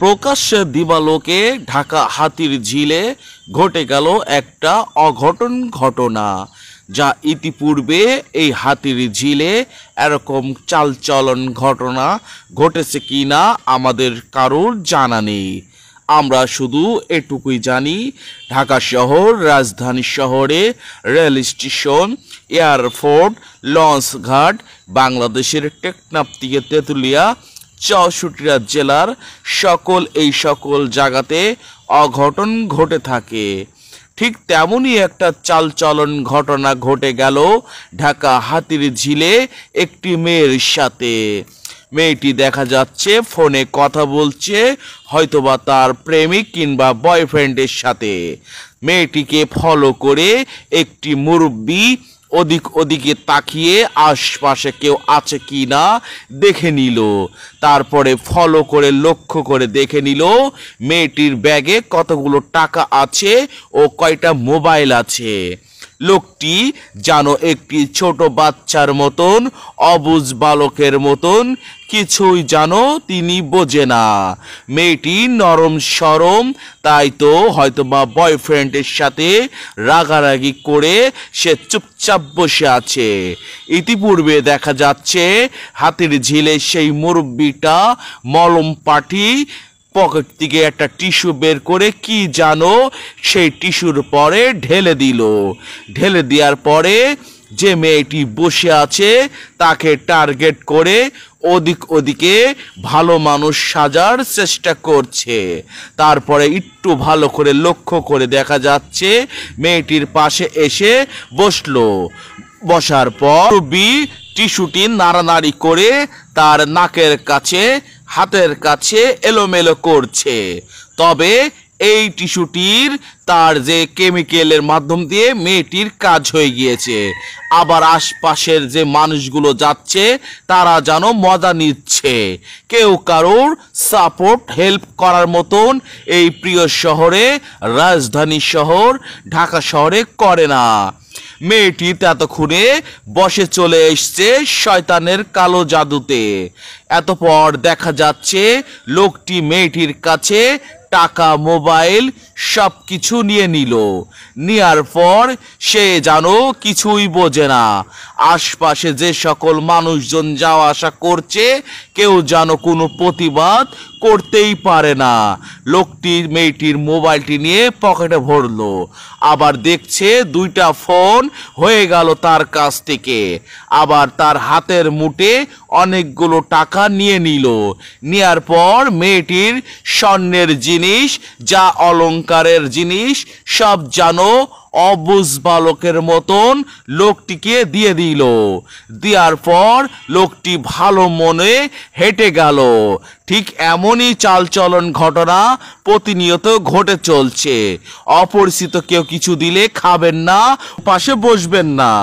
প্রকাশ্যে দিবালোকে ঢাকা হাতির ঝিলে ঘটে গেল একটা অঘটন ঘটনা, যা ইতিপূর্বে এই হাতির ঝিলে এরকম চালচলন ঘটনা ঘটেছে কিনা আমাদের কারোর জানা নেই। আমরা শুধু এটুকুই জানি, ঢাকা শহর, রাজধানী শহরে রেল স্টেশন, এয়ারপোর্ট, লঞ্চঘাট, বাংলাদেশের টেকনাফ থেকে তেঁতুলিয়া, চৌষট্টি জেলার এই সকল জায়গাতে অঘটন ঘটে থাকে। ঠিক তেমনই একটা চালচলন ঘটনা ঘটে গেল ঢাকা হাতির ঝিলে একটি মেয়ের সাথে। মেয়েটি দেখা যাচ্ছে ফোনে কথা বলছে, হয়তোবা তার প্রেমিক কিংবা বয়ফ্রেন্ডের সাথে। মেয়েটিকে ফলো করে একটি মুরব্বি ওদিকে তাকিয়ে আশপাশে কেউ আছে কি না দেখে নিল। তারপরে ফলো করে লক্ষ্য করে দেখে নিল মেয়েটির ব্যাগে কতগুলো টাকা আছে ও কয়টা মোবাইল আছে। লোকটি যেন একটি ছোট বাচ্চার মতন, অবুঝ বালকের মতন, কিছুই যেন তিনি বোঝে না। মেয়েটি নরম সরম, তাই তো হয়তোবা বয়ফ্রেন্ডের সাথে রাগারাগি করে সে চুপচাপ বসে আছে। ইতিপূর্বে দেখা যাচ্ছে হাতির ঝিলে সেই মুরব্বিটা মলম পাটি পকেট থেকে একটা টিস্যু বের করে কি জানো সেই টিস্যুর পরে ঢেলে দিল। ঢেলে দেওয়ার পরে যে মেয়েটি বসে আছে তাকে টার্গেট করে ওদিকে ভালো মানুষ সাজার চেষ্টা করছে। তারপরে একটু ভালো করে লক্ষ্য করে দেখা যাচ্ছে মেয়েটির পাশে এসে বসলো। বসার পর টিস্যুটি নাড়ানাড়ি করে তার নাকের কাছে, হাতের কাছে এলোমেলো করছে। তবে এই টিস্যুটির তার যে কেমিক্যালের মাধ্যম দিয়ে মেয়েটির কাজ হয়ে গিয়েছে। আবার আশপাশের যে মানুষগুলো যাচ্ছে তারা যেন মজা নিচ্ছে। কেউ কারোর সাপোর্ট হেল্প করার মতন এই প্রিয় শহরে, রাজধানী শহর ঢাকা শহরে করে না। মেয়েটি ততক্ষণে বসে চলে এসছে শয়তানের কালো জাদুতে। এতপর দেখা যাচ্ছে লোকটি মেয়েটির কাছে টাকা, মোবাইল সব কিছু নিয়ে নিল। নেওয়ার পর সে যেন কিছুই বোঝে না। আশপাশে যে সকল মানুষজন যাওয়া আসা করছে কেউ যেন কোনো প্রতিবাদ করতেই পারে না। লোকটি মেয়েটির মোবাইলটি নিয়ে পকেটে ভরলো, আবার দেখছে দুইটা ফোন হয়ে গেল তার কাছ থেকে। আবার তার হাতের মুঠে অনেকগুলো টাকা নিয়ে নিল। নেওয়ার পর মেয়েটির স্বর্ণের জিনিস, যা অলংকারের জিনিস সব যেন অবুঝ বালকের মতন লোকটিকে দিয়ে দিল। দেওয়ার পর লোকটি ভালো মনে হেঁটে গেল। ঠিক এমনই চালচলন ঘটনা প্রতিনিয়ত ঘটে চলছে। অপরিচিত কেউ কিছু দিলে খাবেন না, পাশে বসবেন না।